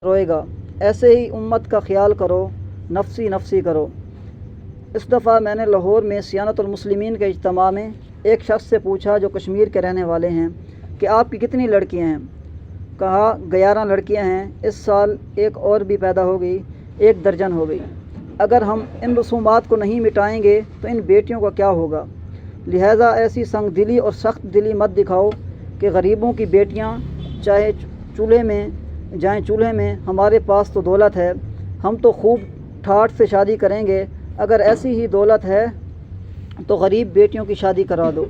روئے گا۔ ایسے ہی امت کا خیال کرو، نفسی نفسی کرو۔ اس دفعہ میں نے لاہور میں صیانت المسلمین کے اجتماع میں ایک شخص سے پوچھا جو کشمیر کے رہنے والے ہیں کہ آپ کی کتنی لڑکیاں ہیں؟ کہا 11 لڑکیاں ہیں، اس سال ایک اور بھی پیدا ہو گئی، 1 درجن ہو گئی۔ اگر ہم ان رسومات کو نہیں مٹائیں گے تو ان بیٹیوں کا کیا ہوگا؟ لہٰذا ایسی سنگ دلی اور سخت دلی مت دکھاؤ کہ غریبوں کی بیٹیاں چاہے چولہے میں ہمارے پاس تو دولت ہے، ہم تو خوب ٹھاٹھ سے شادی کریں گے۔ اگر ایسی ہی دولت ہے تو غریب بیٹیوں کی شادی کرا دو۔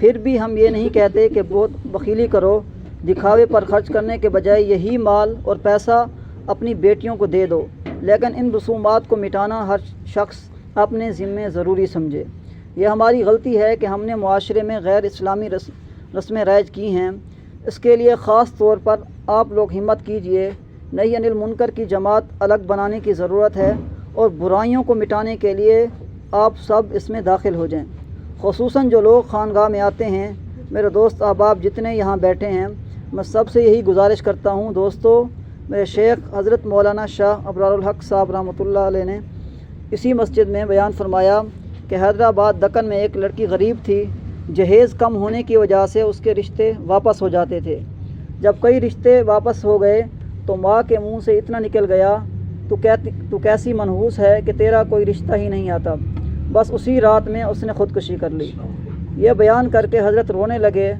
پھر بھی ہم یہ نہیں کہتے کہ بہت بخیلی کرو، دکھاوے پر خرچ کرنے کے بجائے یہی مال اور پیسہ اپنی بیٹیوں کو دے دو، لیکن ان رسومات کو مٹانا ہر شخص اپنے ذمے ضروری سمجھے۔ یہ ہماری غلطی ہے کہ ہم نے معاشرے میں غیر اسلامی رسمیں رائج کی ہیں۔ اس کے لیے خاص طور پر آپ لوگ ہمت کیجئے، نہی انل منکر کی جماعت الگ بنانے کی ضرورت ہے اور برائیوں کو مٹانے کے لیے آپ سب اس میں داخل ہو جائیں، خصوصاً جو لوگ خانقاہ میں آتے ہیں۔ میرے دوست احباب جتنے یہاں بیٹھے ہیں، میں سب سے یہی گزارش کرتا ہوں دوستو، میرے شیخ حضرت مولانا شاہ ابرار الحق صاحب رحمۃ اللہ علیہ نے اسی مسجد میں بیان فرمایا کہ حیدرآباد دکن میں ایک لڑکی غریب تھی، جہیز کم ہونے کی وجہ سے اس کے رشتے واپس ہو جاتے تھے۔ جب کئی رشتے واپس ہو گئے تو ماں کے منہ سے اتنا نکل گیا، تو کیسی منحوس ہے کہ تیرا کوئی رشتہ ہی نہیں آتا۔ بس اسی رات میں اس نے خودکشی کر لی۔ یہ بیان کر کے حضرت رونے لگے،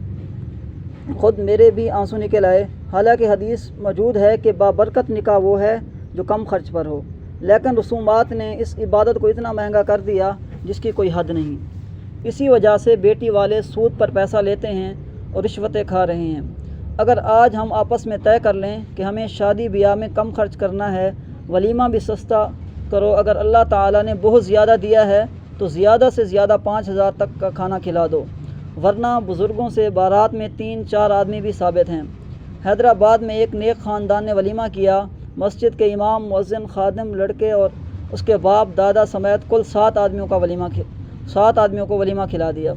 خود میرے بھی آنسو نکل آئے۔ حالانکہ حدیث موجود ہے کہ بابرکت نکاح وہ ہے جو کم خرچ پر ہو، لیکن رسومات نے اس عبادت کو اتنا مہنگا کر دیا جس کی کوئی حد نہیں۔ اسی وجہ سے بیٹی والے سود پر پیسہ لیتے ہیں اور رشوتیں کھا رہے ہیں۔ اگر آج ہم آپس میں طے کر لیں کہ ہمیں شادی بیاہ میں کم خرچ کرنا ہے، ولیمہ بھی سستا کرو، اگر اللہ تعالیٰ نے بہت زیادہ دیا ہے تو زیادہ سے زیادہ 5000 تک کا کھانا کھلا دو، ورنہ بزرگوں سے بارات میں 3-4 آدمی بھی ثابت ہیں۔ حیدرآباد میں ایک نیک خاندان نے ولیمہ کیا، مسجد کے امام، مؤذن، خادم، لڑکے اور اس کے باپ دادا سمیت کل 7 آدمیوں کو ولیمہ کھلا دیا۔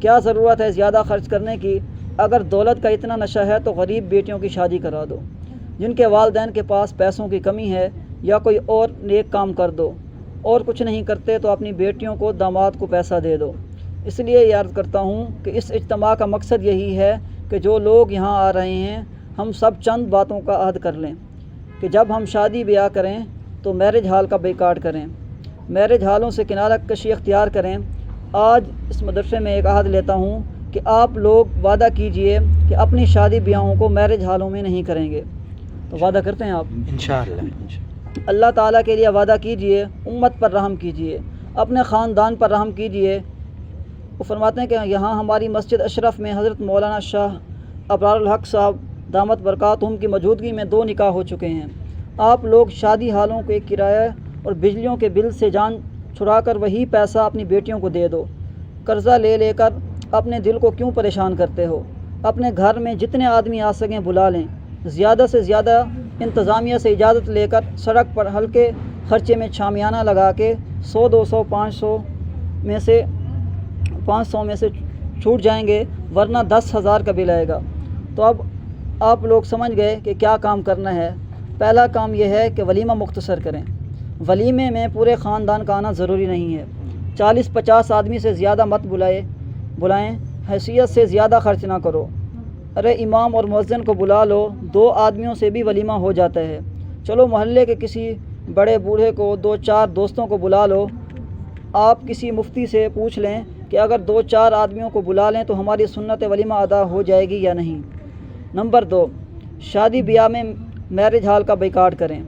کیا ضرورت ہے زیادہ خرچ کرنے کی؟ اگر دولت کا اتنا نشہ ہے تو غریب بیٹیوں کی شادی کرا دو، جن کے والدین کے پاس پیسوں کی کمی ہے، یا کوئی اور نیک کام کر دو، اور کچھ نہیں کرتے تو اپنی بیٹیوں کو، داماد کو پیسہ دے دو۔ اس لیے یہ عرض کرتا ہوں کہ اس اجتماع کا مقصد یہی ہے کہ جو لوگ یہاں آ رہے ہیں، ہم سب چند باتوں کا عہد کر لیں کہ جب ہم شادی بیاہ کریں تو میرج ہال کا بائیکاٹ کریں، میرج ہالوں سے کنارہ کشی اختیار کریں۔ آج اس مدرسے میں ایک عہد لیتا ہوں کہ آپ لوگ وعدہ کیجئے کہ اپنی شادی بیاہوں کو میرج ہالوں میں نہیں کریں گے۔ تو وعدہ کرتے ہیں آپ؟ انشاءاللہ۔ اللہ تعالیٰ کے لیے وعدہ کیجئے، امت پر رحم کیجئے، اپنے خاندان پر رحم کیجئے۔ وہ فرماتے ہیں کہ یہاں ہماری مسجد اشرف میں حضرت مولانا شاہ ابرار الحق صاحب دامت برکاتہم کی موجودگی میں 2 نکاح ہو چکے ہیں۔ آپ لوگ شادی ہالوں کے کرایہ اور بجلیوں کے بل سے جان چھڑا کر وہی پیسہ اپنی بیٹیوں کو دے دو۔ قرضہ لے کر اپنے دل کو کیوں پریشان کرتے ہو؟ اپنے گھر میں جتنے آدمی آ سکیں بلا لیں، زیادہ سے زیادہ انتظامیہ سے اجازت لے کر سڑک پر ہلکے خرچے میں شامیانہ لگا کے 100 200 500 میں سے چھوٹ جائیں گے، ورنہ 10,000 کا بل آئے گا۔ تو اب آپ لوگ سمجھ گئے کہ کیا کام کرنا ہے۔ پہلا کام یہ ہے کہ ولیمہ مختصر کریں۔ ولیمے میں پورے خاندان کا آنا ضروری نہیں ہے۔ 40-50 آدمی سے زیادہ مت بلائیں، حیثیت سے زیادہ خرچ نہ کرو۔ ارے امام اور مؤذن کو بلا لو، 2 آدمیوں سے بھی ولیمہ ہو جاتا ہے۔ چلو محلے کے کسی بڑے بوڑھے کو، 2-4 دوستوں کو بلا لو۔ آپ کسی مفتی سے پوچھ لیں کہ اگر 2-4 آدمیوں کو بلا لیں تو ہماری سنت ولیمہ ادا ہو جائے گی یا نہیں۔ نمبر 2، شادی بیاہ میں میرج ہال کا بائیکاٹ کریں۔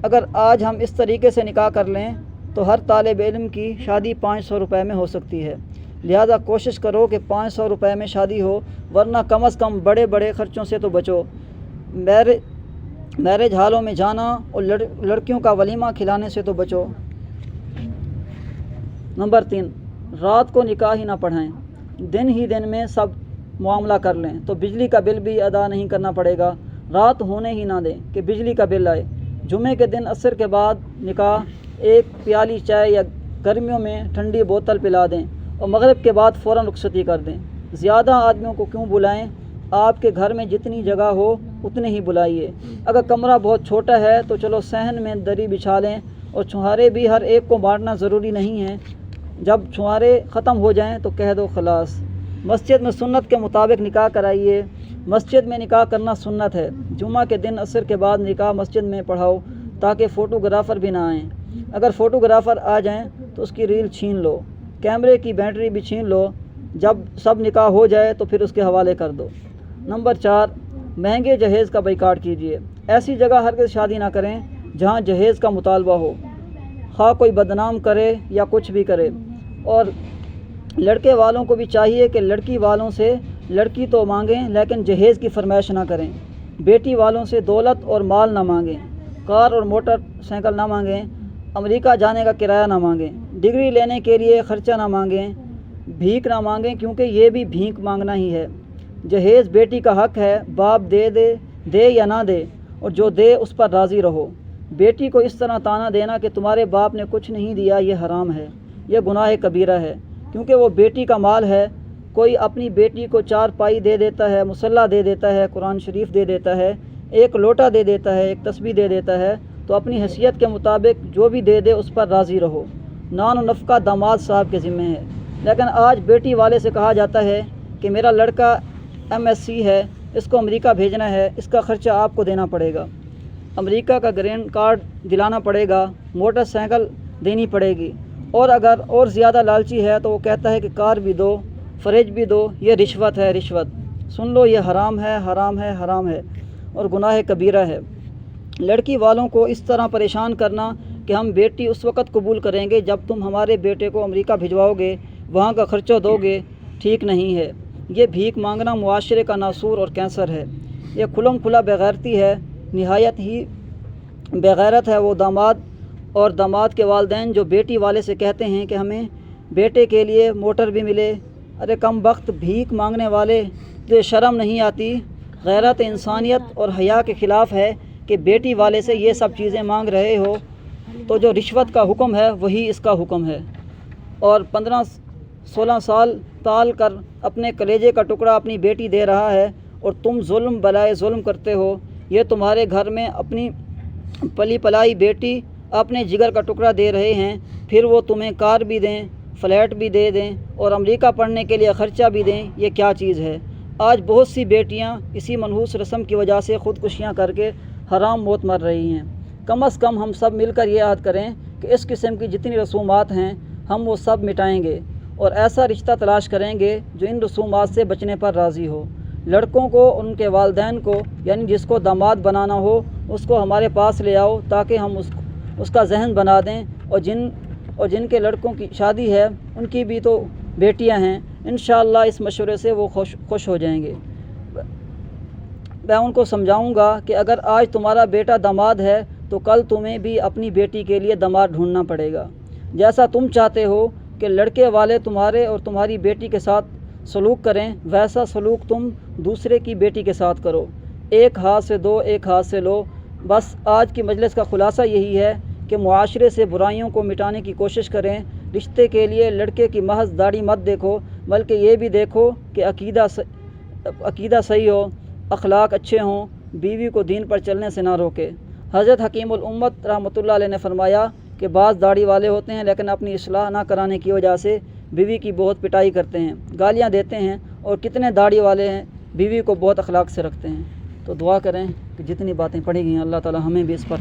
اگر آج ہم اس طریقے سے نکاح کر لیں تو ہر طالب علم کی شادی 500 روپے میں ہو سکتی ہے۔ لہذا کوشش کرو کہ 500 روپے میں شادی ہو، ورنہ کم از کم بڑے خرچوں سے تو بچو۔ میرج ہالوں میں جانا اور لڑکیوں کا ولیمہ کھلانے سے تو بچو۔ نمبر 3، رات کو نکاح ہی نہ پڑھائیں، دن میں سب معاملہ کر لیں تو بجلی کا بل بھی ادا نہیں کرنا پڑے گا۔ رات ہونے ہی نہ دیں کہ بجلی کا بل آئے۔ جمعے کے دن عصر کے بعد نکاح، 1 پیالی چائے یا گرمیوں میں ٹھنڈی بوتل پلا دیں اور مغرب کے بعد فوراً رخصتی کر دیں۔ زیادہ آدمیوں کو کیوں بلائیں؟ آپ کے گھر میں جتنی جگہ ہو اتنے ہی بلائیے۔ اگر کمرہ بہت چھوٹا ہے تو چلو صحن میں دری بچھا لیں، اور چھوہارے بھی ہر ایک کو بانٹنا ضروری نہیں ہے، جب چھوہارے ختم ہو جائیں تو کہہ دو خلاص۔ مسجد میں سنت کے مطابق نکاح کرائیے۔ مسجد میں نکاح کرنا سنت ہے۔ جمعہ کے دن عصر کے بعد نکاح مسجد میں پڑھاؤ تاکہ فوٹوگرافر بھی نہ آئیں۔ اگر فوٹوگرافر آ جائیں تو اس کی ریل چھین لو، کیمرے کی بیٹری بھی چھین لو، جب سب نکاح ہو جائے تو پھر اس کے حوالے کر دو۔ نمبر 4، مہنگے جہیز کا بائیکاٹ کیجیے۔ ایسی جگہ ہرگز شادی نہ کریں جہاں جہیز کا مطالبہ ہو، خواہ کوئی بدنام کرے یا کچھ بھی کرے۔ اور لڑکے والوں کو بھی چاہیے کہ لڑکی والوں سے لڑکی تو مانگیں لیکن جہیز کی فرمائش نہ کریں۔ بیٹی والوں سے دولت اور مال نہ مانگیں، کار اور موٹر سائیکل نہ مانگیں، امریکہ جانے کا کرایہ نہ مانگیں، ڈگری لینے کے لیے خرچہ نہ مانگیں، بھیک نہ مانگیں کیونکہ یہ بھی بھیک مانگنا ہی ہے۔ جہیز بیٹی کا حق ہے، باپ دے یا نہ دے، اور جو دے اس پر راضی رہو۔ بیٹی کو اس طرح طعنہ دینا کہ تمہارے باپ نے کچھ نہیں دیا یہ حرام ہے، یہ گناہ کبیرہ ہے، کیونکہ وہ بیٹی کا مال ہے۔ کوئی اپنی بیٹی کو 4 پائی دے دیتا ہے، مصلح دے دیتا ہے، قرآن شریف دے دیتا ہے، ایک لوٹا دے دیتا ہے، ایک تسبیح دے دیتا ہے، تو اپنی حیثیت کے مطابق جو بھی دے دے اس پر راضی رہو۔ نان و نفقہ داماد صاحب کے ذمہ ہے۔ لیکن آج بیٹی والے سے کہا جاتا ہے کہ میرا لڑکا MSc ہے، اس کو امریکہ بھیجنا ہے، اس کا خرچہ آپ کو دینا پڑے گا، امریکہ کا گرین کارڈ دلانا پڑے گا، موٹر سائیکل دینی پڑے گی، اور اگر اور زیادہ لالچی ہے تو وہ کہتا ہے کہ کار بھی دو، فریج بھی دو۔ یہ رشوت ہے، رشوت۔ سن لو، یہ حرام ہے، حرام ہے، حرام ہے، اور گناہ کبیرہ ہے۔ لڑکی والوں کو اس طرح پریشان کرنا کہ ہم بیٹی اس وقت قبول کریں گے جب تم ہمارے بیٹے کو امریکہ بھجواؤ گے، وہاں کا خرچہ دو گے، ٹھیک نہیں ہے۔ یہ بھیک مانگنا معاشرے کا ناسور اور کینسر ہے۔ یہ کھلم کھلا بےغیرتی ہے، نہایت ہی بےغیرت ہے وہ داماد اور داماد کے والدین جو بیٹی والے سے کہتے ہیں کہ ہمیں بیٹے کے لیے موٹر بھی ملے۔ ارے کم بخت بھیک مانگنے والے، تجھے شرم نہیں آتی؟ غیرت انسانیت اور حیا کے خلاف ہے کہ بیٹی والے سے یہ سب چیزیں مانگ رہے ہو، تو جو رشوت کا حکم ہے وہی اس کا حکم ہے۔ اور 15-16 سال تال کر اپنے کلیجے کا ٹکڑا اپنی بیٹی دے رہا ہے، اور تم ظلم بلائے ظلم کرتے ہو۔ یہ تمہارے گھر میں اپنی پلی پلائی بیٹی اپنے جگر کا ٹکڑا دے رہے ہیں، پھر وہ تمہیں کار بھی دیں، فلیٹ بھی دے دیں، اور امریکہ پڑھنے کے لیے خرچہ بھی دیں۔ یہ کیا چیز ہے؟ آج بہت سی بیٹیاں اسی منحوس رسم کی وجہ سے خودکشیاں کر کے حرام موت مر رہی ہیں۔ کم از کم ہم سب مل کر یہ عہد کریں کہ اس قسم کی جتنی رسومات ہیں ہم وہ سب مٹائیں گے، اور ایسا رشتہ تلاش کریں گے جو ان رسومات سے بچنے پر راضی ہو۔ لڑکوں کو، ان کے والدین کو، یعنی جس کو داماد بنانا ہو اس کو ہمارے پاس لے آؤ تاکہ ہم اس کا ذہن بنا دیں، اور جن کے لڑکوں کی شادی ہے ان کی بھی تو بیٹیاں ہیں، انشاءاللہ اس مشورے سے وہ خوش ہو جائیں گے۔ میں ان کو سمجھاؤں گا کہ اگر آج تمہارا بیٹا داماد ہے تو کل تمہیں بھی اپنی بیٹی کے لیے داماد ڈھونڈنا پڑے گا۔ جیسا تم چاہتے ہو کہ لڑکے والے تمہارے اور تمہاری بیٹی کے ساتھ سلوک کریں، ویسا سلوک تم دوسرے کی بیٹی کے ساتھ کرو۔ ایک ہاتھ سے دو، ایک ہاتھ سے لو۔ بس آج کی مجلس کا خلاصہ یہی ہے کہ معاشرے سے برائیوں کو مٹانے کی کوشش کریں۔ رشتے کے لیے لڑکے کی محض داڑھی مت دیکھو، بلکہ یہ بھی دیکھو کہ عقیدہ صحیح ہو، اخلاق اچھے ہوں، بیوی کو دین پر چلنے سے نہ روکے۔ حضرت حکیم الامت رحمۃ اللہ علیہ نے فرمایا کہ بعض داڑھی والے ہوتے ہیں لیکن اپنی اصلاح نہ کرانے کی وجہ سے بیوی کی بہت پٹائی کرتے ہیں، گالیاں دیتے ہیں، اور کتنے داڑھی والے ہیں بیوی کو بہت اخلاق سے رکھتے ہیں۔ تو دعا کریں کہ جتنی باتیں پڑھی گئی ہیں اللہ تعالی ہمیں بھی اس پر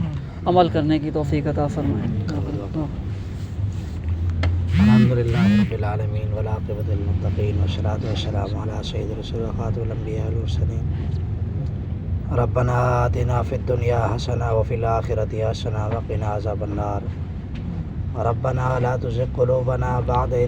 عمل کرنے کی توفیق عطا فرمائے۔ الحمدللہ رب العالمین والعاقبۃ للمتقین والصلاۃ والسلام علی سید الرسول وخاتم الانبیاء والمرسلین۔ ربنا آتنا فی الدنیا حسنہ وفی الآخرۃ حسنہ وقنا عذاب النار۔ ربنا لا تزغ قلوبنا بعد إذ